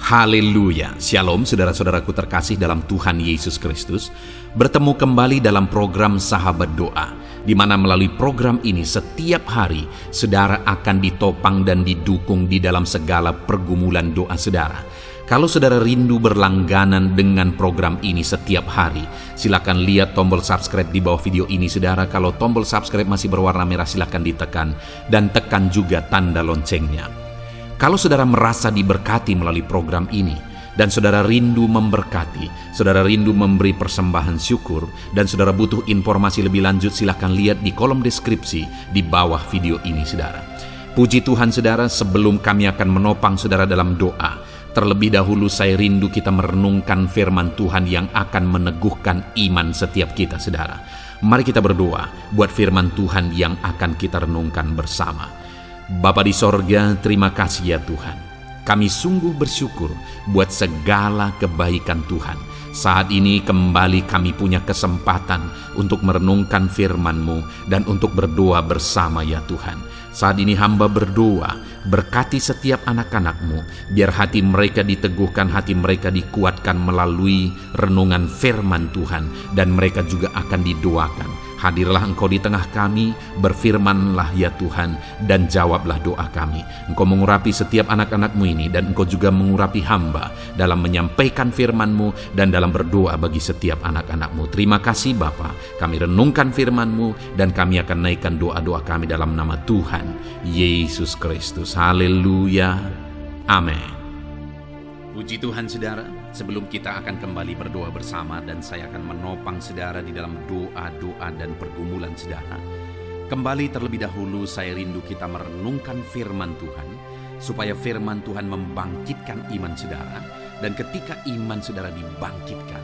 Haleluya, Shalom saudara-saudaraku terkasih dalam Tuhan Yesus Kristus. Bertemu kembali dalam program Sahabat Doa, di mana melalui program ini setiap hari saudara akan ditopang dan didukung di dalam segala pergumulan doa saudara. Kalau saudara rindu berlangganan dengan program ini setiap hari, silakan lihat tombol subscribe di bawah video ini saudara. Kalau tombol subscribe masih berwarna merah, silakan ditekan dan tekan juga tanda loncengnya. Kalau saudara merasa diberkati melalui program ini, dan saudara rindu memberkati, saudara rindu memberi persembahan syukur, dan saudara butuh informasi lebih lanjut, silakan lihat di kolom deskripsi di bawah video ini saudara. Puji Tuhan saudara, sebelum kami akan menopang saudara dalam doa, terlebih dahulu saya rindu kita merenungkan firman Tuhan yang akan meneguhkan iman setiap kita saudara. Mari kita berdoa buat firman Tuhan yang akan kita renungkan bersama. Bapa di sorga, terima kasih ya Tuhan. Kami sungguh bersyukur buat segala kebaikan Tuhan. Saat ini kembali kami punya kesempatan untuk merenungkan firman-Mu dan untuk berdoa bersama ya Tuhan. Saat ini hamba berdoa, berkati setiap anak-anak-Mu, biar hati mereka diteguhkan, hati mereka dikuatkan melalui renungan firman Tuhan, dan mereka juga akan didoakan. Hadirlah Engkau di tengah kami, berfirmanlah ya Tuhan, dan jawablah doa kami. Engkau mengurapi setiap anak-anak-Mu ini, dan Engkau juga mengurapi hamba dalam menyampaikan firman-Mu dan dalam berdoa bagi setiap anak-anak-Mu. Terima kasih Bapa, kami renungkan firman-Mu, dan kami akan naikkan doa-doa kami dalam nama Tuhan Yesus Kristus. Haleluya, amin. Puji Tuhan saudara, sebelum kita akan kembali berdoa bersama dan saya akan menopang saudara di dalam doa-doa dan pergumulan saudara, kembali terlebih dahulu saya rindu kita merenungkan firman Tuhan, supaya firman Tuhan membangkitkan iman saudara, dan ketika iman saudara dibangkitkan,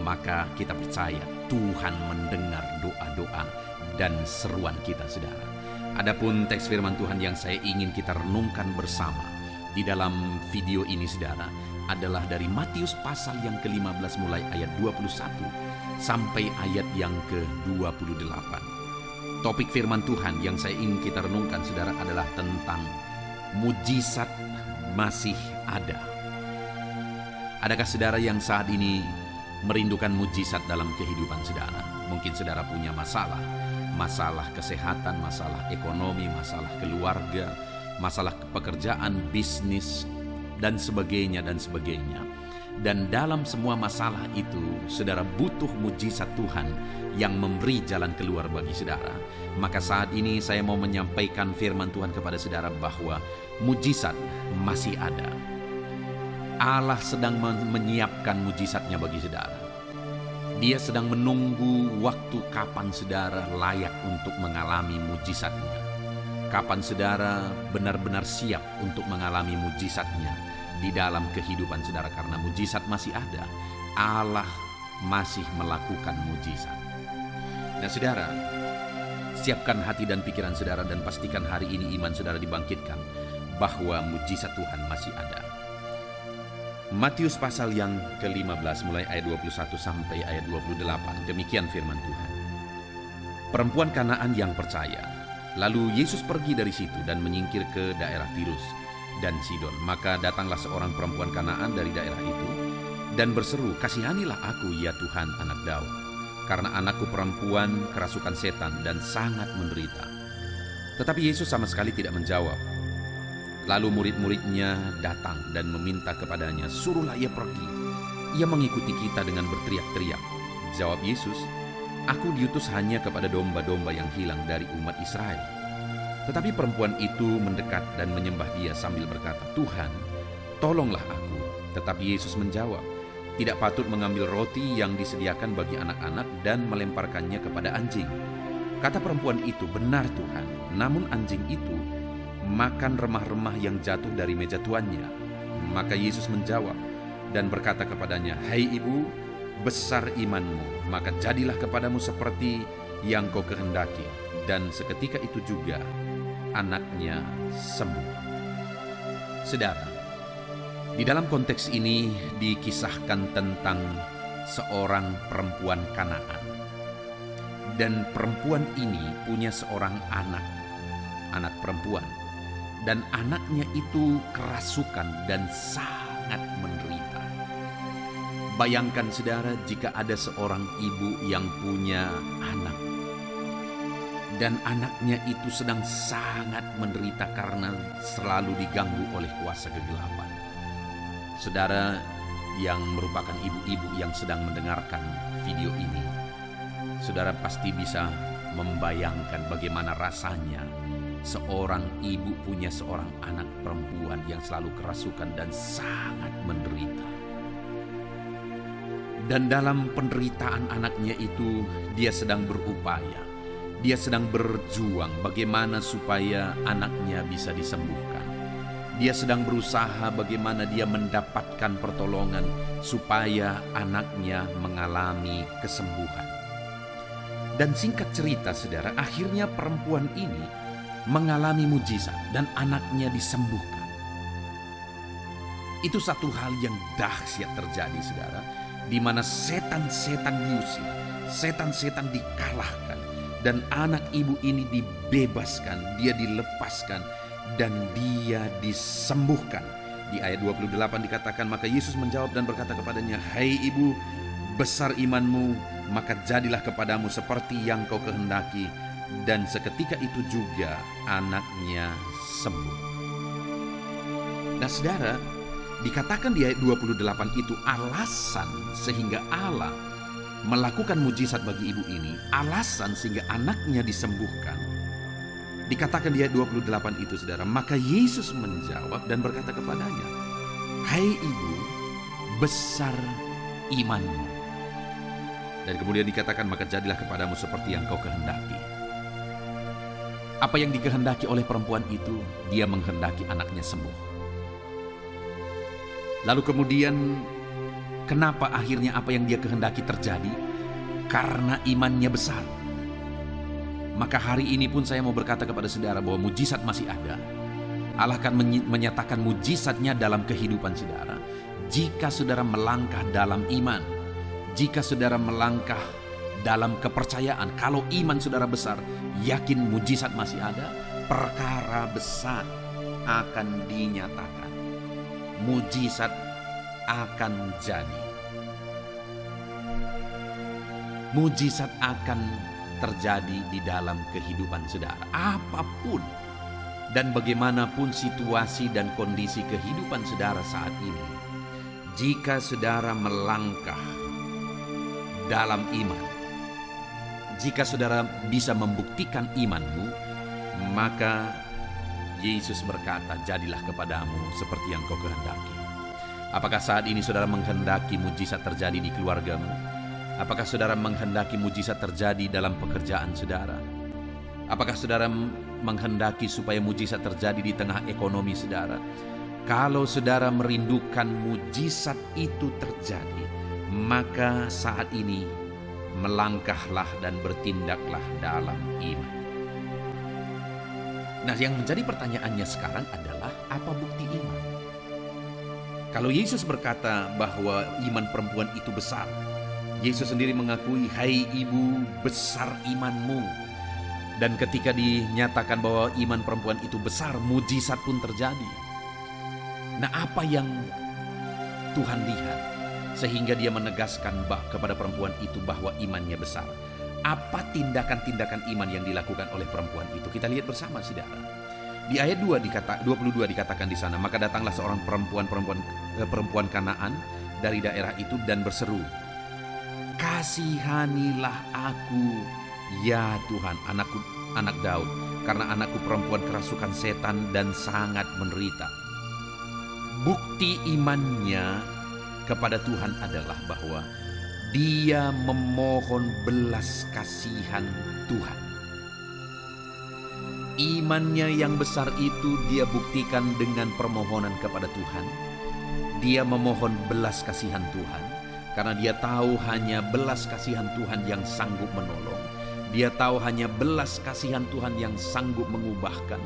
maka kita percaya Tuhan mendengar doa-doa dan seruan kita saudara. Adapun teks firman Tuhan yang saya ingin kita renungkan bersama di dalam video ini saudara adalah dari Matius pasal yang ke-15 mulai ayat 21 sampai ayat yang ke-28. Topik firman Tuhan yang saya ingin kita renungkan saudara adalah tentang mujizat masih ada. Adakah saudara yang saat ini merindukan mujizat dalam kehidupan saudara? Mungkin saudara punya masalah kesehatan, masalah ekonomi, masalah keluarga, masalah pekerjaan, bisnis, dan sebagainya. Dan dalam semua masalah itu, saudara butuh mujizat Tuhan yang memberi jalan keluar bagi saudara. Maka saat ini saya mau menyampaikan firman Tuhan kepada saudara bahwa mujizat masih ada. Allah sedang menyiapkan mujizatnya bagi saudara. Dia sedang menunggu waktu kapan saudara layak untuk mengalami mujizatnya. Kapan saudara benar-benar siap untuk mengalami mujizatnya di dalam kehidupan saudara, karena mujizat masih ada. Allah masih melakukan mujizat. Nah saudara, siapkan hati dan pikiran saudara dan pastikan hari ini iman saudara dibangkitkan bahwa mujizat Tuhan masih ada. Matius pasal yang ke-15 mulai ayat 21 sampai ayat 28, demikian firman Tuhan. Perempuan Kanaan yang percaya. Lalu Yesus pergi dari situ dan menyingkir ke daerah Tirus dan Sidon. Maka datanglah seorang perempuan Kanaan dari daerah itu dan berseru, "Kasihanilah aku ya Tuhan, anak Daud, karena anakku perempuan kerasukan setan dan sangat menderita." Tetapi Yesus sama sekali tidak menjawab. Lalu murid-muridnya datang dan meminta kepadanya, "Suruhlah ia pergi. Ia mengikuti kita dengan berteriak-teriak." Jawab Yesus, "Aku diutus hanya kepada domba-domba yang hilang dari umat Israel." Tetapi perempuan itu mendekat dan menyembah dia sambil berkata, "Tuhan, tolonglah aku." Tetapi Yesus menjawab, "Tidak patut mengambil roti yang disediakan bagi anak-anak dan melemparkannya kepada anjing." Kata perempuan itu, "Benar Tuhan, namun anjing itu makan remah-remah yang jatuh dari meja tuannya." Maka Yesus menjawab dan berkata kepadanya, "Hai ibu, besar imanmu, maka jadilah kepadamu seperti yang kau kehendaki." Dan seketika itu juga anaknya sembuh. Saudara, di dalam konteks ini dikisahkan tentang seorang perempuan Kanaan. Dan perempuan ini punya seorang anak perempuan. Dan anaknya itu kerasukan dan sangat sangat menderita. Bayangkan saudara, jika ada seorang ibu yang punya anak dan anaknya itu sedang sangat menderita karena selalu diganggu oleh kuasa kegelapan. Saudara yang merupakan ibu-ibu yang sedang mendengarkan video ini, saudara pasti bisa membayangkan bagaimana rasanya seorang ibu punya seorang anak perempuan yang selalu kerasukan dan sangat menderita. Dan dalam penderitaan anaknya itu, dia sedang berupaya, dia sedang berjuang bagaimana supaya anaknya bisa disembuhkan. Dia sedang berusaha bagaimana dia mendapatkan pertolongan supaya anaknya mengalami kesembuhan. Dan singkat cerita saudara, akhirnya perempuan ini mengalami mujizat dan anaknya disembuhkan. Itu satu hal yang dahsyat terjadi saudara, di mana setan-setan diusir, setan-setan dikalahkan, dan anak ibu ini dibebaskan, dia dilepaskan, dan dia disembuhkan. Di ayat 28 dikatakan, maka Yesus menjawab dan berkata kepadanya, "Hai ibu, besar imanmu, maka jadilah kepadamu seperti yang kau kehendaki." Dan seketika itu juga anaknya sembuh. Nah saudara, dikatakan di ayat 28 itu alasan sehingga Allah melakukan mujizat bagi ibu ini, alasan sehingga anaknya disembuhkan. Dikatakan di ayat 28 itu saudara, maka Yesus menjawab dan berkata kepadanya, "Hai ibu, besar imanmu." Dan kemudian dikatakan, maka jadilah kepadamu seperti yang kau kehendaki. Apa yang dikehendaki oleh perempuan itu? Dia menghendaki anaknya sembuh. Lalu kemudian, kenapa akhirnya apa yang dia kehendaki terjadi? Karena imannya besar. Maka hari ini pun saya mau berkata kepada saudara bahwa mujizat masih ada. Allah akan menyatakan mujizatnya dalam kehidupan saudara. Jika saudara melangkah dalam iman, jika saudara melangkah dalam kepercayaan, kalau iman saudara besar, yakin mujizat masih ada, perkara besar akan dinyatakan. Mujizat akan jadi. Mujizat akan terjadi di dalam kehidupan saudara. Apapun dan bagaimanapun situasi dan kondisi kehidupan saudara saat ini, jika saudara melangkah dalam iman, jika saudara bisa membuktikan imanmu, maka Yesus berkata, jadilah kepadamu seperti yang kau kehendaki. Apakah saat ini saudara menghendaki mujizat terjadi di keluargamu? Apakah saudara menghendaki mujizat terjadi dalam pekerjaan saudara? Apakah saudara menghendaki supaya mujizat terjadi di tengah ekonomi saudara? Kalau saudara merindukan mujizat itu terjadi, maka saat ini melangkahlah dan bertindaklah dalam iman. Nah, yang menjadi pertanyaannya sekarang adalah, apa bukti iman? Kalau Yesus berkata bahwa iman perempuan itu besar, Yesus sendiri mengakui, "Hai ibu, besar imanmu." Dan ketika dinyatakan bahwa iman perempuan itu besar, mujizat pun terjadi. Nah, apa yang Tuhan lihat sehingga dia menegaskan kepada perempuan itu bahwa imannya besar? Apa tindakan-tindakan iman yang dilakukan oleh perempuan itu? Kita lihat bersama saudara. Di ayat 22 dikatakan di sana, maka datanglah seorang perempuan Kanaan dari daerah itu dan berseru, "Kasihanilah aku, ya Tuhan, anak Daud, karena anakku perempuan kerasukan setan dan sangat menderita." Bukti imannya kepada Tuhan adalah bahwa dia memohon belas kasihan Tuhan. Imannya yang besar itu dia buktikan dengan permohonan kepada Tuhan. Dia memohon belas kasihan Tuhan, karena dia tahu hanya belas kasihan Tuhan yang sanggup menolong. Dia tahu hanya belas kasihan Tuhan yang sanggup mengubahkan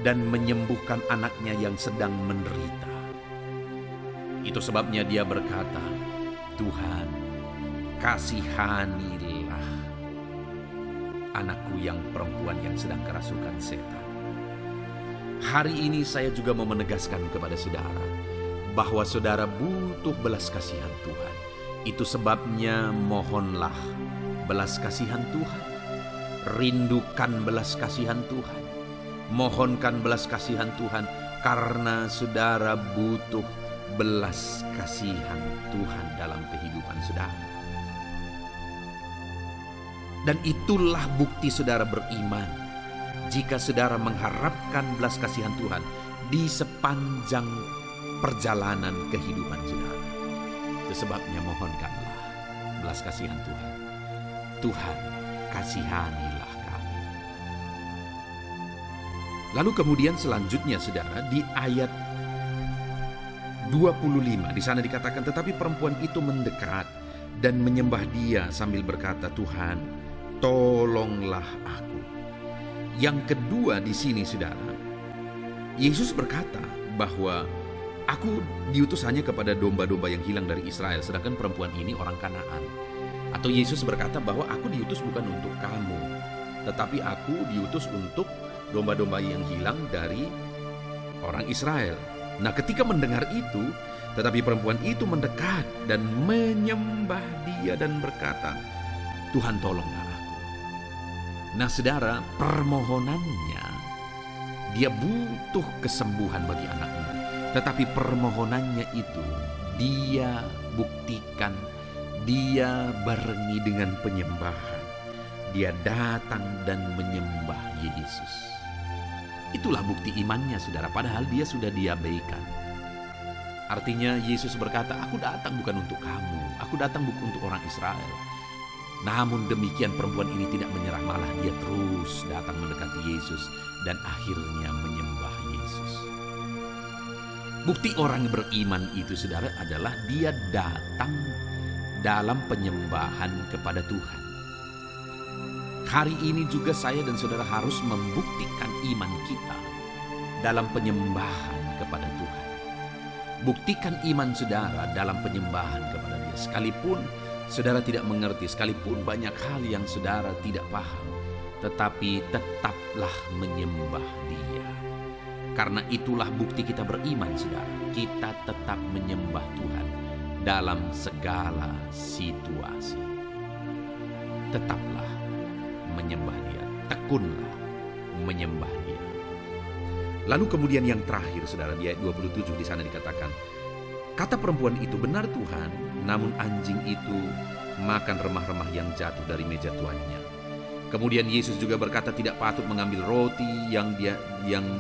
dan menyembuhkan anaknya yang sedang menderita. Itu sebabnya dia berkata, "Tuhan, kasihanilah anakku yang perempuan yang sedang kerasukan setan." Hari ini saya juga mau menegaskan kepada saudara, bahwa saudara butuh belas kasihan Tuhan. Itu sebabnya mohonlah belas kasihan Tuhan. Rindukan belas kasihan Tuhan. Mohonkan belas kasihan Tuhan karena saudara butuh belas kasihan Tuhan dalam kehidupan saudara. Dan itulah bukti saudara beriman jika saudara mengharapkan belas kasihan Tuhan di sepanjang perjalanan kehidupan saudara. Itu sebabnya mohonkanlah belas kasihan Tuhan. Tuhan, kasihanilah kami. Lalu kemudian selanjutnya saudara, di ayat 25 di sana dikatakan, tetapi perempuan itu mendekat dan menyembah Dia sambil berkata, Tuhan, tolonglah aku. Yang kedua di sini saudara, Yesus berkata bahwa aku diutus hanya kepada domba-domba yang hilang dari Israel, sedangkan perempuan ini orang Kanaan. Atau Yesus berkata bahwa aku diutus bukan untuk kamu, tetapi aku diutus untuk domba-domba yang hilang dari orang Israel. Nah, ketika mendengar itu, tetapi perempuan itu mendekat dan menyembah Dia dan berkata, Tuhan, tolonglah aku. Nah, saudara, permohonannya, dia butuh kesembuhan bagi anaknya. Tetapi permohonannya itu dia buktikan, dia barengi dengan penyembahan. Dia datang dan menyembah Yesus. Itulah bukti imannya saudara, padahal dia sudah diabaikan. Artinya Yesus berkata, aku datang bukan untuk kamu, aku datang bukan untuk orang Israel. Namun demikian perempuan ini tidak menyerah, malah dia terus datang mendekati Yesus dan akhirnya menyembah Yesus. Bukti orang beriman itu saudara adalah dia datang dalam penyembahan kepada Tuhan. Hari ini juga saya dan saudara harus membuktikan iman kita dalam penyembahan kepada Tuhan. Buktikan iman saudara dalam penyembahan kepada Dia. Sekalipun saudara tidak mengerti, sekalipun banyak hal yang saudara tidak paham, tetapi tetaplah menyembah Dia. Karena itulah bukti kita beriman saudara. Kita tetap menyembah Tuhan dalam segala situasi. Tetaplah menyembah Dia, tekunlah menyembah Dia. Lalu kemudian yang terakhir saudara, di ayat 27 di sana dikatakan, kata perempuan itu, benar Tuhan, namun anjing itu makan remah-remah yang jatuh dari meja tuannya. Kemudian Yesus juga berkata, tidak patut mengambil roti yang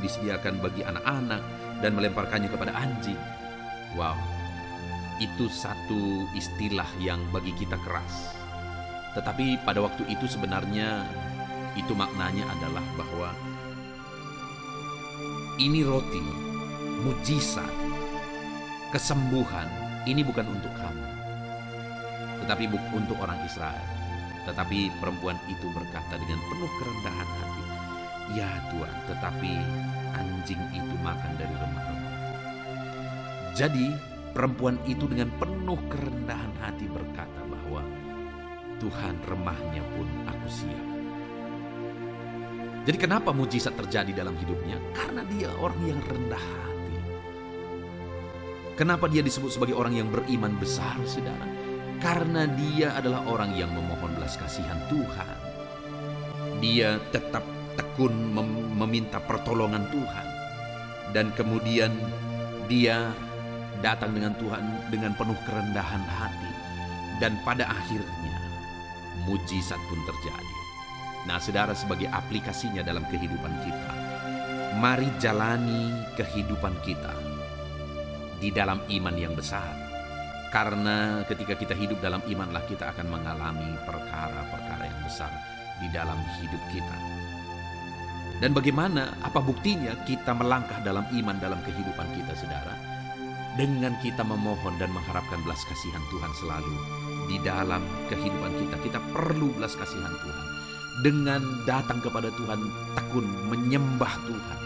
disediakan bagi anak-anak dan melemparkannya kepada anjing. Wow, itu satu istilah yang bagi kita keras. Tetapi pada waktu itu sebenarnya itu maknanya adalah bahwa ini roti, mujizat, kesembuhan, ini bukan untuk kamu, tetapi untuk orang Israel. Tetapi perempuan itu berkata dengan penuh kerendahan hati, ya Tuhan, tetapi anjing itu makan dari remah-remah. Jadi perempuan itu dengan penuh kerendahan hati berkata bahwa Tuhan, remahnya pun aku siap. Jadi kenapa mujizat terjadi dalam hidupnya? Karena dia orang yang rendah hati. Kenapa dia disebut sebagai orang yang beriman besar, saudara? Karena dia adalah orang yang memohon belas kasihan Tuhan. Dia tetap tekun meminta pertolongan Tuhan. Dan kemudian dia datang dengan Tuhan dengan penuh kerendahan hati. Dan pada akhirnya mujizat pun terjadi. Nah, saudara, sebagai aplikasinya dalam kehidupan kita, mari jalani kehidupan kita di dalam iman yang besar. Karena ketika kita hidup dalam imanlah kita akan mengalami perkara-perkara yang besar di dalam hidup kita. Dan bagaimana, apa buktinya kita melangkah dalam iman dalam kehidupan kita, saudara? Dengan kita memohon dan mengharapkan belas kasihan Tuhan selalu di dalam kehidupan kita. Kita perlu belas kasihan Tuhan. Dengan datang kepada Tuhan, tekun menyembah Tuhan,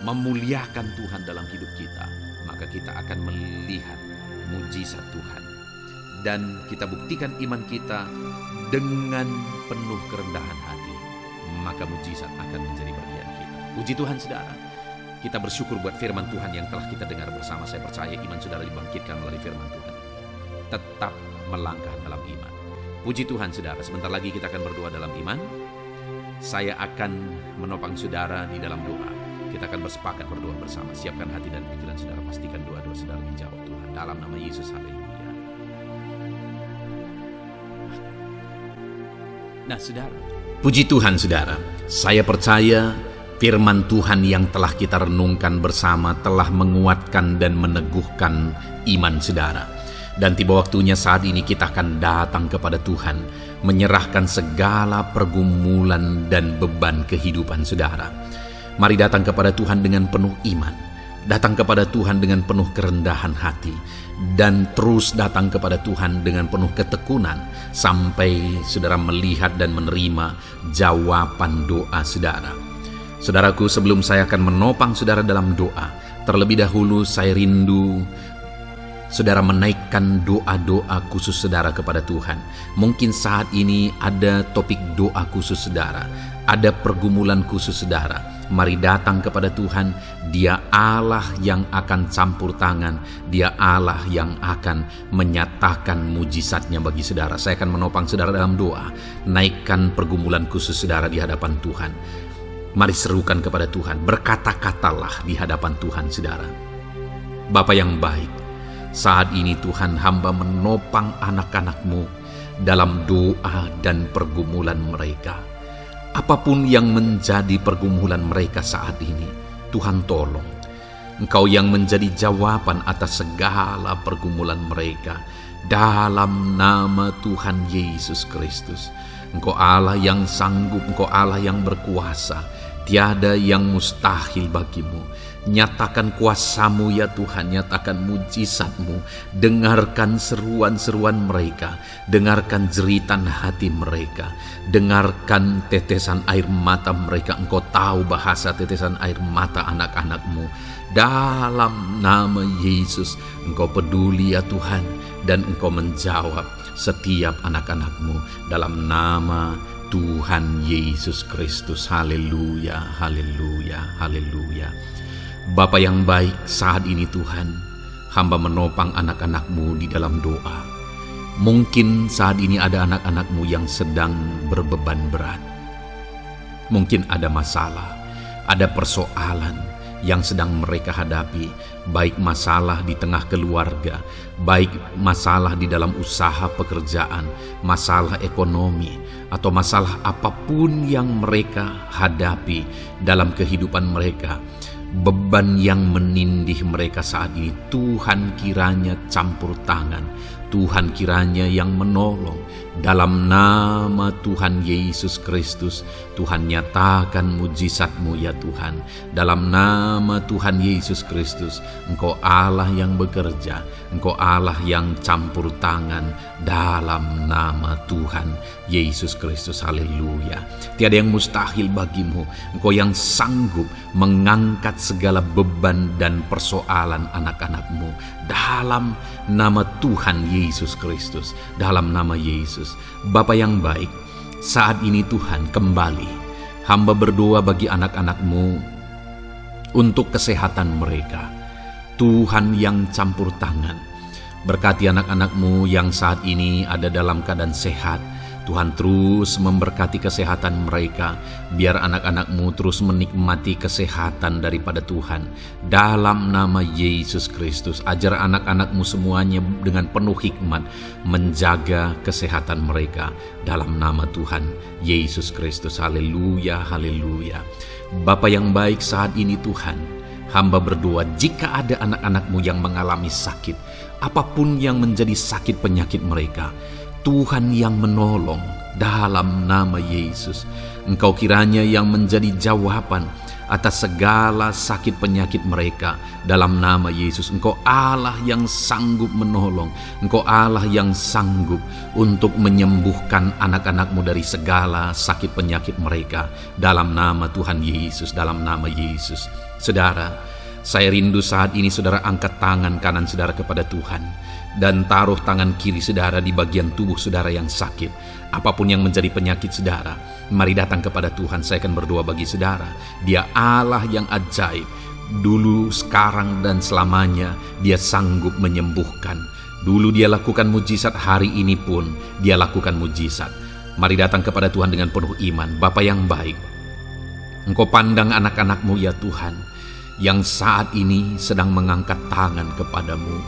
memuliakan Tuhan dalam hidup kita, maka kita akan melihat mujizat Tuhan. Dan kita buktikan iman kita dengan penuh kerendahan hati, maka mujizat akan menjadi bagian kita. Puji Tuhan saudara. Kita bersyukur buat firman Tuhan yang telah kita dengar bersama. Saya percaya iman saudara dibangkitkan melalui firman Tuhan. Tetap melangkah dalam iman. Puji Tuhan saudara, sebentar lagi kita akan berdoa dalam iman. Saya akan menopang saudara di dalam doa. Kita akan bersepakat berdoa bersama. Siapkan hati dan pikiran saudara, pastikan doa-doa saudara dijawab Tuhan. Dalam nama Yesus, haleluya. Nah saudara, puji Tuhan saudara, saya percaya firman Tuhan yang telah kita renungkan bersama telah menguatkan dan meneguhkan iman saudara. Dan tiba waktunya saat ini kita akan datang kepada Tuhan, menyerahkan segala pergumulan dan beban kehidupan saudara. Mari datang kepada Tuhan dengan penuh iman, datang kepada Tuhan dengan penuh kerendahan hati, dan terus datang kepada Tuhan dengan penuh ketekunan sampai saudara melihat dan menerima jawaban doa saudara. Saudaraku, sebelum saya akan menopang saudara dalam doa, terlebih dahulu saya rindu saudara menaikkan doa-doa khusus saudara kepada Tuhan. Mungkin saat ini ada topik doa khusus saudara, ada pergumulan khusus saudara. Mari datang kepada Tuhan. Dia Allah yang akan campur tangan, Dia Allah yang akan menyatakan mujizatnya bagi saudara. Saya akan menopang saudara dalam doa. Naikkan pergumulan khusus saudara di hadapan Tuhan. Mari serukan kepada Tuhan, berkata-katalah di hadapan Tuhan saudara. Bapa yang baik, saat ini Tuhan, hamba menopang anak-anak-Mu dalam doa dan pergumulan mereka. Apapun yang menjadi pergumulan mereka saat ini, Tuhan tolong. Engkau yang menjadi jawaban atas segala pergumulan mereka. Dalam nama Tuhan Yesus Kristus. Engkau Allah yang sanggup, Engkau Allah yang berkuasa. Tiada yang mustahil bagimu. Nyatakan kuasa-Mu ya Tuhan, nyatakan mujizat-Mu. Dengarkan seruan-seruan mereka, dengarkan jeritan hati mereka, dengarkan tetesan air mata mereka. Engkau tahu bahasa tetesan air mata anak-anak-Mu. Dalam nama Yesus, Engkau peduli ya Tuhan, dan Engkau menjawab setiap anak-anak-Mu dalam nama Tuhan Yesus Kristus. Haleluya, haleluya, haleluya. Bapa yang baik, saat ini Tuhan, hamba menopang anak-anak-Mu di dalam doa. Mungkin saat ini ada anak-anak-Mu yang sedang berbeban berat. Mungkin ada masalah, ada persoalan yang sedang mereka hadapi, baik masalah di tengah keluarga, baik masalah di dalam usaha pekerjaan, masalah ekonomi, atau masalah apapun yang mereka hadapi dalam kehidupan mereka. Beban yang menindih mereka saat ini, Tuhan kiranya campur tangan, Tuhan kiranya yang menolong. Dalam nama Tuhan Yesus Kristus, Tuhan nyatakan mujizat-Mu ya Tuhan. Dalam nama Tuhan Yesus Kristus, Engkau Allah yang bekerja, Engkau Allah yang campur tangan. Dalam nama Tuhan Yesus Kristus, haleluya. Tiada yang mustahil bagimu. Engkau yang sanggup mengangkat segala beban dan persoalan anak-anak-Mu. Dalam nama Tuhan Yesus Kristus, dalam nama Yesus. Bapa yang baik, saat ini Tuhan kembali hamba berdoa bagi anak-anak-Mu untuk kesehatan mereka. Tuhan yang campur tangan, berkati anak-anak-Mu yang saat ini ada dalam keadaan sehat. Tuhan terus memberkati kesehatan mereka, biar anak-anak-Mu terus menikmati kesehatan daripada Tuhan. Dalam nama Yesus Kristus, ajar anak-anak-Mu semuanya dengan penuh hikmat menjaga kesehatan mereka. Dalam nama Tuhan Yesus Kristus, haleluya, haleluya. Bapa yang baik, saat ini Tuhan, hamba berdoa jika ada anak-anak-Mu yang mengalami sakit, apapun yang menjadi sakit penyakit mereka, Tuhan yang menolong. Dalam nama Yesus, Engkau kiranya yang menjadi jawaban atas segala sakit penyakit mereka. Dalam nama Yesus, Engkau Allah yang sanggup menolong, Engkau Allah yang sanggup untuk menyembuhkan anak-anak-Mu dari segala sakit penyakit mereka. Dalam nama Tuhan Yesus, dalam nama Yesus. Saudara, saya rindu saat ini saudara angkat tangan kanan saudara kepada Tuhan dan taruh tangan kiri saudara di bagian tubuh saudara yang sakit. Apapun yang menjadi penyakit saudara, mari datang kepada Tuhan. Saya akan berdoa bagi saudara. Dia Allah yang ajaib. dulu, sekarang, dan selamanya Dia sanggup menyembuhkan. Dulu Dia lakukan mujizat, hari ini pun Dia lakukan mujizat. Mari datang kepada Tuhan dengan penuh iman. Bapa yang baik, Engkau pandang anak-anak-Mu ya Tuhan, yang saat ini sedang mengangkat tangan kepadamu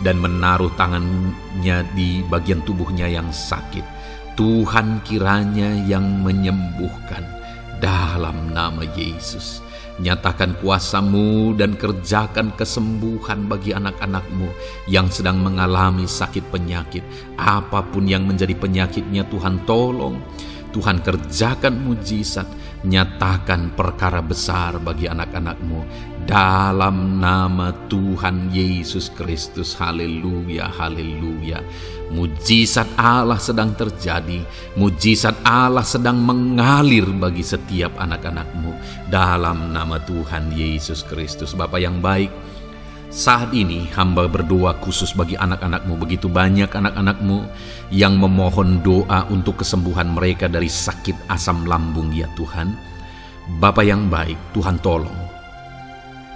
dan menaruh tangannya di bagian tubuhnya yang sakit. Tuhan kiranya yang menyembuhkan dalam nama Yesus. Nyatakan kuasa-Mu dan kerjakan kesembuhan bagi anak-anak-Mu yang sedang mengalami sakit penyakit. Apapun yang menjadi penyakitnya, Tuhan tolong. Tuhan kerjakan mujizat, nyatakan perkara besar bagi anak-anak-Mu dalam nama Tuhan Yesus Kristus. Haleluya, haleluya. Mujizat Allah sedang terjadi, mujizat Allah sedang mengalir bagi setiap anak-anak-Mu dalam nama Tuhan Yesus Kristus. Bapa yang baik, saat ini hamba berdoa khusus bagi anak-anak-Mu. Begitu banyak anak-anak-Mu yang memohon doa untuk kesembuhan mereka dari sakit asam lambung ya Tuhan. Bapa yang baik, Tuhan tolong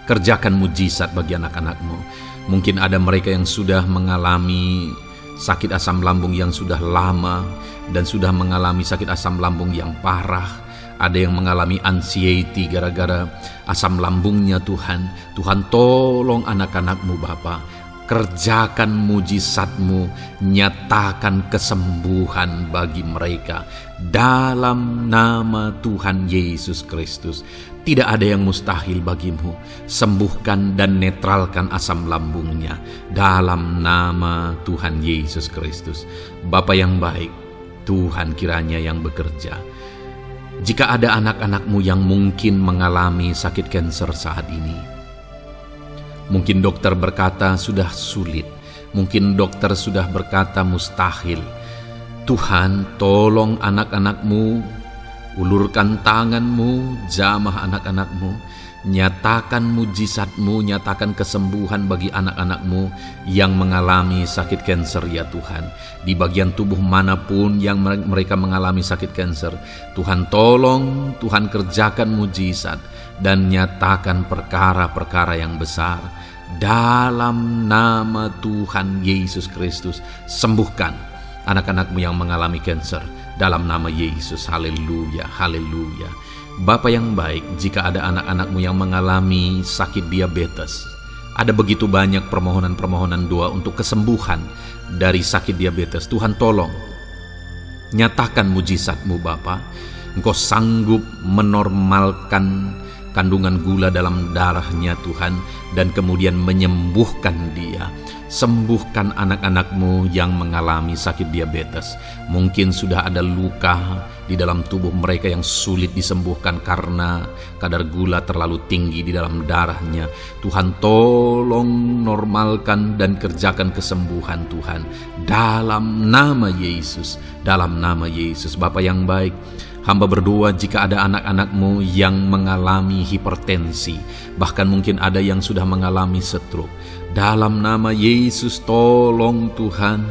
kerjakan mujizat bagi anak-anak-Mu. Mungkin ada mereka yang sudah mengalami sakit asam lambung yang sudah lama dan sudah mengalami sakit asam lambung yang parah. Ada yang mengalami anxiety gara-gara asam lambungnya Tuhan. Tuhan tolong anak-anak-Mu Bapa. Kerjakan mujizat-Mu, nyatakan kesembuhan bagi mereka dalam nama Tuhan Yesus Kristus. Tidak ada yang mustahil bagimu. Sembuhkan dan netralkan asam lambungnya dalam nama Tuhan Yesus Kristus. Bapa yang baik, Tuhan kiranya yang bekerja. Jika ada anak-anak-Mu yang mungkin mengalami sakit kanker saat ini, mungkin dokter berkata sudah sulit, mungkin dokter sudah berkata mustahil. Tuhan tolong anak-anak-Mu, ulurkan tangan-Mu, jamah anak-anak-Mu, nyatakan mujizat-Mu, nyatakan kesembuhan bagi anak-anak-Mu yang mengalami sakit kanker ya Tuhan. Di bagian tubuh manapun yang mereka mengalami sakit kanker, Tuhan tolong, Tuhan kerjakan mujizat dan nyatakan perkara-perkara yang besar. Dalam nama Tuhan Yesus Kristus, sembuhkan anak-anak-Mu yang mengalami kanker dalam nama Yesus. Haleluya, haleluya. Bapa yang baik, jika ada anak-anak-Mu yang mengalami sakit diabetes, ada begitu banyak permohonan-permohonan doa untuk kesembuhan dari sakit diabetes. Tuhan tolong, nyatakan mujizat-Mu Bapa. Engkau sanggup menormalkan kandungan gula dalam darahnya Tuhan, dan kemudian menyembuhkan dia. Sembuhkan anak-anak-Mu yang mengalami sakit diabetes. Mungkin sudah ada luka di dalam tubuh mereka yang sulit disembuhkan karena kadar gula terlalu tinggi di dalam darahnya. Tuhan tolong normalkan dan kerjakan kesembuhan Tuhan dalam nama Yesus, dalam nama Yesus. Bapa yang baik, hamba berdoa jika ada anak-anak-Mu yang mengalami hipertensi, bahkan mungkin ada yang sudah mengalami stroke. Dalam nama Yesus tolong Tuhan,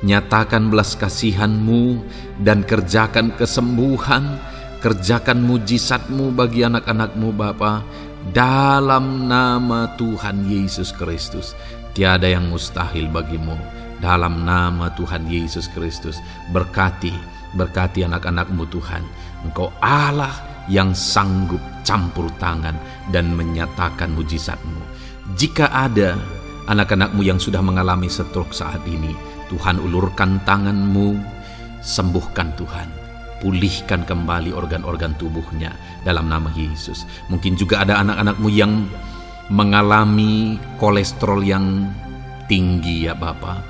nyatakan belas kasihan-Mu dan kerjakan kesembuhan, kerjakan mujizat-Mu bagi anak-anak-Mu Bapa. Dalam nama Tuhan Yesus Kristus, tiada yang mustahil bagimu. Dalam nama Tuhan Yesus Kristus, berkati anak-anak-Mu Tuhan. Engkau Allah yang sanggup campur tangan dan menyatakan mujizat-Mu. Jika ada anak-anak-Mu yang sudah mengalami stroke saat ini, Tuhan ulurkan tangan-Mu, sembuhkan Tuhan. Pulihkan kembali organ-organ tubuhnya dalam nama Yesus. Mungkin juga ada anak-anak-Mu yang mengalami kolesterol yang tinggi ya Bapa.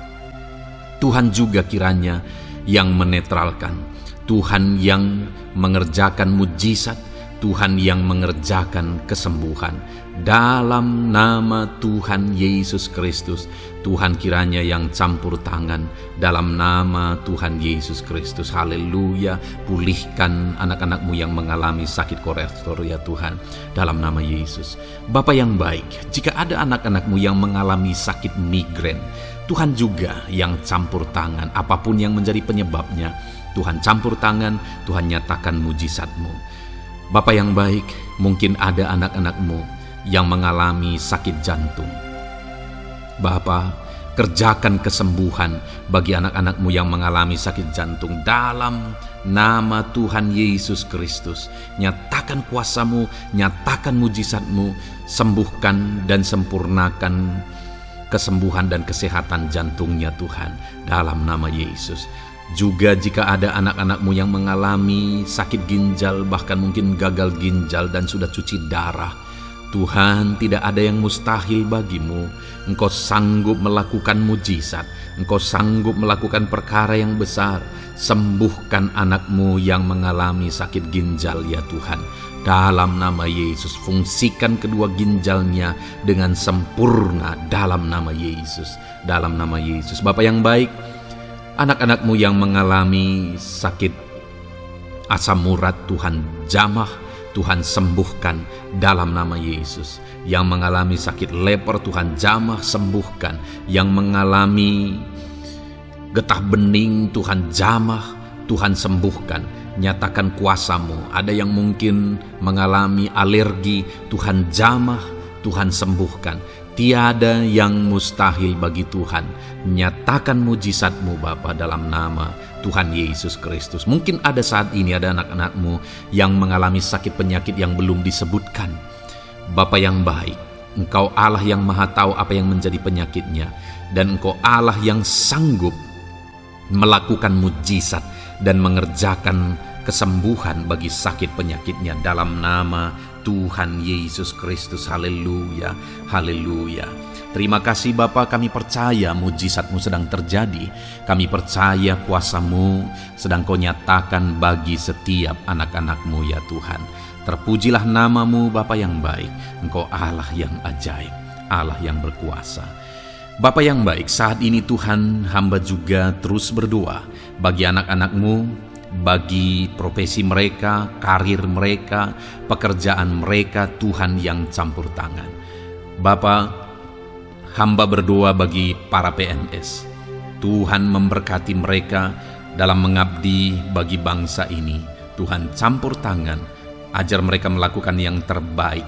Tuhan juga kiranya yang menetralkan, Tuhan yang mengerjakan mujizat, Tuhan yang mengerjakan kesembuhan. Dalam nama Tuhan Yesus Kristus, Tuhan kiranya yang campur tangan dalam nama Tuhan Yesus Kristus. Haleluya. Pulihkan anak-anak-Mu yang mengalami sakit kolesterol ya Tuhan, dalam nama Yesus. Bapa yang baik, jika ada anak-anak-Mu yang mengalami sakit migrain, Tuhan juga yang campur tangan. Apapun yang menjadi penyebabnya, Tuhan campur tangan, Tuhan nyatakan mujizat-Mu. Bapa yang baik, mungkin ada anak-anak-Mu yang mengalami sakit jantung. Bapa, kerjakan kesembuhan bagi anak-anak-Mu yang mengalami sakit jantung dalam nama Tuhan Yesus Kristus. Nyatakan kuasa-Mu, nyatakan mujizat-Mu, sembuhkan dan sempurnakan kesembuhan dan kesehatan jantungnya Tuhan, dalam nama Yesus. Juga jika ada anak-anak-Mu yang mengalami sakit ginjal, bahkan mungkin gagal ginjal dan sudah cuci darah, Tuhan, tidak ada yang mustahil bagi-Mu. Engkau sanggup melakukan mujizat, Engkau sanggup melakukan perkara yang besar. Sembuhkan anak-Mu yang mengalami sakit ginjal ya Tuhan, dalam nama Yesus. Fungsikan kedua ginjalnya dengan sempurna dalam nama Yesus, dalam nama Yesus. Bapa yang baik, anak-anak-Mu yang mengalami sakit asam urat, Tuhan jamah, Tuhan sembuhkan dalam nama Yesus. Yang mengalami sakit leper, Tuhan jamah sembuhkan. Yang mengalami getah bening, Tuhan jamah, Tuhan sembuhkan. Nyatakan kuasa-Mu. Ada yang mungkin mengalami alergi, Tuhan jamah, Tuhan sembuhkan. Tiada yang mustahil bagi Tuhan. Nyatakan mujizat-Mu Bapa dalam nama Tuhan Yesus Kristus. Mungkin ada saat ini ada anak-anak-Mu yang mengalami sakit penyakit yang belum disebutkan. Bapa yang baik, Engkau Allah yang maha tahu apa yang menjadi penyakitnya. Dan Engkau Allah yang sanggup melakukan mujizat dan mengerjakan kesembuhan bagi sakit penyakitnya dalam nama Tuhan Yesus Kristus. Haleluya, haleluya. Terima kasih Bapa, kami percaya mujizat-Mu sedang terjadi. Kami percaya kuasa-Mu sedang Kau nyatakan bagi setiap anak-anak-Mu ya Tuhan. Terpujilah nama-Mu Bapa yang baik. Engkau Allah yang ajaib, Allah yang berkuasa. Bapa yang baik, saat ini Tuhan, hamba juga terus berdoa bagi anak-anak-Mu, bagi profesi mereka, karir mereka, pekerjaan mereka, Tuhan yang campur tangan. Bapa, hamba berdoa bagi para PNS. Tuhan memberkati mereka dalam mengabdi bagi bangsa ini. Tuhan campur tangan, ajar mereka melakukan yang terbaik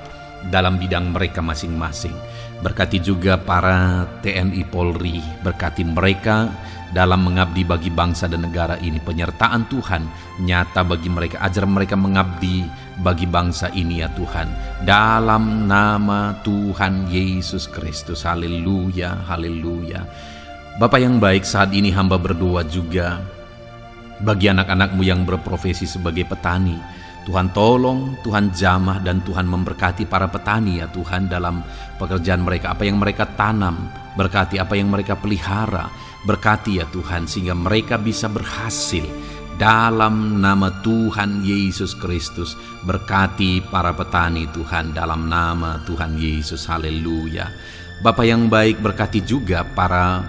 dalam bidang mereka masing-masing. Berkati juga para TNI Polri, berkati mereka dalam mengabdi bagi bangsa dan negara ini. Penyertaan Tuhan nyata bagi mereka, ajar mereka mengabdi bagi bangsa ini ya Tuhan, dalam nama Tuhan Yesus Kristus. Haleluya, haleluya. Bapa yang baik, saat ini hamba berdoa juga bagi anak-anak-Mu yang berprofesi sebagai petani. Tuhan tolong, Tuhan jamah, dan Tuhan memberkati para petani ya Tuhan dalam pekerjaan mereka. Apa yang mereka tanam, berkati apa yang mereka pelihara, berkati ya Tuhan, sehingga mereka bisa berhasil dalam nama Tuhan Yesus Kristus. Berkati para petani Tuhan dalam nama Tuhan Yesus. Haleluya. Bapa yang baik, berkati juga para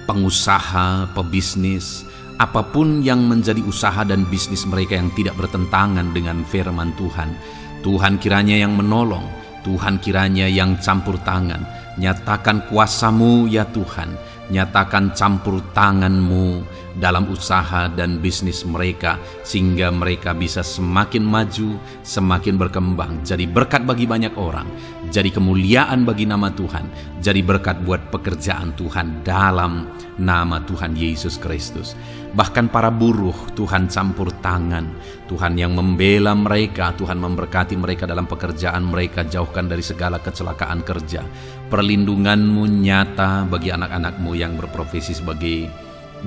pengusaha, pebisnis, apapun yang menjadi usaha dan bisnis mereka yang tidak bertentangan dengan firman Tuhan. Tuhan kiranya yang menolong, Tuhan kiranya yang campur tangan. Nyatakan kuasa-Mu ya Tuhan, nyatakan campur tangan-Mu dalam usaha dan bisnis mereka, sehingga mereka bisa semakin maju, semakin berkembang, jadi berkat bagi banyak orang, jadi kemuliaan bagi nama Tuhan, jadi berkat buat pekerjaan Tuhan dalam nama Tuhan Yesus Kristus. Bahkan para buruh, Tuhan campur tangan, Tuhan yang membela mereka, Tuhan memberkati mereka dalam pekerjaan mereka, jauhkan dari segala kecelakaan kerja. Perlindungan-Mu nyata bagi anak-anak-Mu yang berprofesi sebagai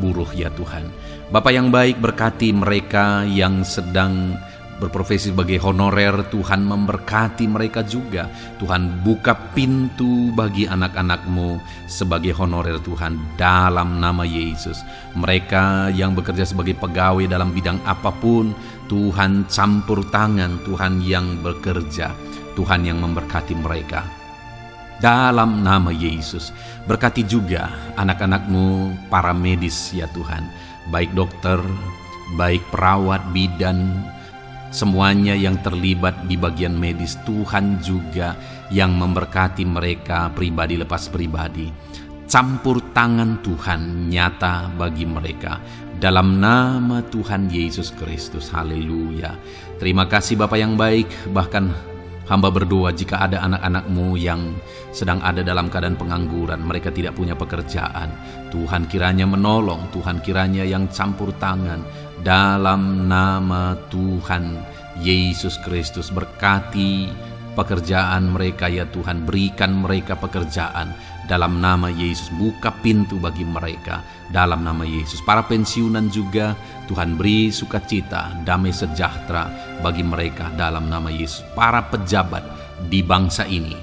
buruh ya Tuhan. Bapa yang baik, berkati mereka yang sedang berprofesi sebagai honorer, Tuhan memberkati mereka juga. Tuhan buka pintu bagi anak-anak-Mu sebagai honorer Tuhan dalam nama Yesus. Mereka yang bekerja sebagai pegawai dalam bidang apapun, Tuhan campur tangan, Tuhan yang bekerja, Tuhan yang memberkati mereka dalam nama Yesus. Berkati juga anak-anak-Mu para medis ya Tuhan, baik dokter, baik perawat, bidan, semuanya yang terlibat di bagian medis, Tuhan juga yang memberkati mereka pribadi lepas pribadi. Campur tangan Tuhan nyata bagi mereka dalam nama Tuhan Yesus Kristus. Haleluya. Terima kasih Bapa yang baik. Bahkan Hamba berdoa jika ada anak-anak-Mu yang sedang ada dalam keadaan pengangguran, mereka tidak punya pekerjaan, Tuhan kiranya menolong, Tuhan kiranya yang campur tangan. Dalam nama Tuhan Yesus Kristus, berkati pekerjaan mereka ya Tuhan, berikan mereka pekerjaan. Dalam nama Yesus, buka pintu bagi mereka. Dalam nama Yesus, para pensiunan juga Tuhan beri sukacita, damai sejahtera bagi mereka. Dalam nama Yesus, para pejabat di bangsa ini,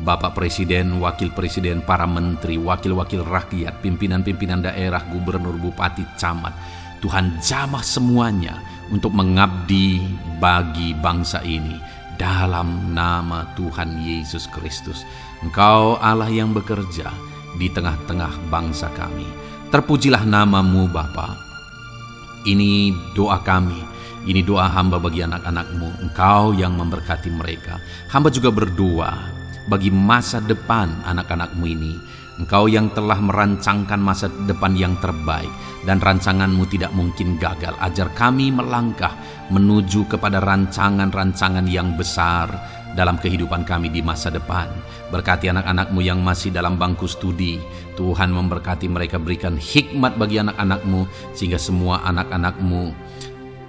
Bapak Presiden, Wakil Presiden, para menteri, wakil-wakil rakyat, pimpinan-pimpinan daerah, gubernur, bupati, camat, Tuhan jamah semuanya untuk mengabdi bagi bangsa ini. Dalam nama Tuhan Yesus Kristus, Engkau Allah yang bekerja di tengah-tengah bangsa kami. Terpujilah nama-Mu Bapa. Ini doa kami, ini doa hamba bagi anak-anak-Mu. Engkau yang memberkati mereka. Hamba juga berdoa bagi masa depan anak-anak-Mu ini. Engkau yang telah merancangkan masa depan yang terbaik, dan rancangan-Mu tidak mungkin gagal. Ajar kami melangkah menuju kepada rancangan-rancangan yang besar dalam kehidupan kami di masa depan. Berkati anak-anak-Mu yang masih dalam bangku studi. Tuhan memberkati mereka, berikan hikmat bagi anak-anak-Mu, sehingga semua anak-anak-Mu,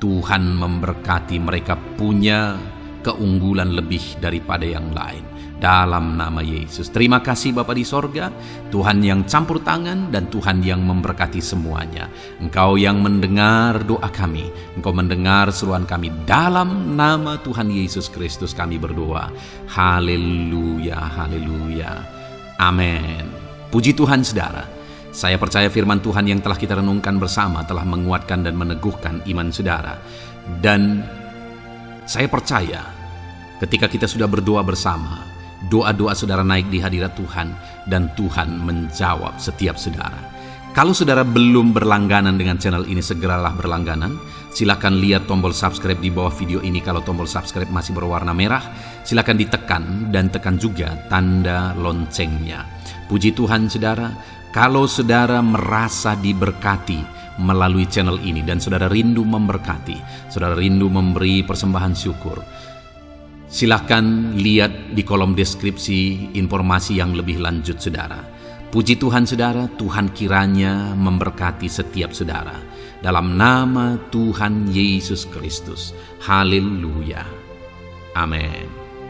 Tuhan memberkati mereka punya keunggulan lebih daripada yang lain. Dalam nama Yesus. Terima kasih Bapa di sorga, Tuhan yang campur tangan dan Tuhan yang memberkati semuanya. Engkau yang mendengar doa kami, Engkau mendengar seruan kami. Dalam nama Tuhan Yesus Kristus kami berdoa. Haleluya, haleluya. Amin. Puji Tuhan saudara. Saya percaya firman Tuhan yang telah kita renungkan bersama telah menguatkan dan meneguhkan iman saudara. Dan saya percaya ketika kita sudah berdoa bersama, doa-doa saudara naik di hadirat Tuhan, dan Tuhan menjawab setiap saudara. Kalau saudara belum berlangganan dengan channel ini, segeralah berlangganan. Silakan lihat tombol subscribe di bawah video ini. Kalau tombol subscribe masih berwarna merah, silakan ditekan dan tekan juga tanda loncengnya. Puji Tuhan saudara, kalau saudara merasa diberkati melalui channel ini dan saudara rindu memberkati, saudara rindu memberi persembahan syukur, silakan lihat di kolom deskripsi informasi yang lebih lanjut saudara. Puji Tuhan saudara, Tuhan kiranya memberkati setiap saudara. Dalam nama Tuhan Yesus Kristus. Haleluya. Amin.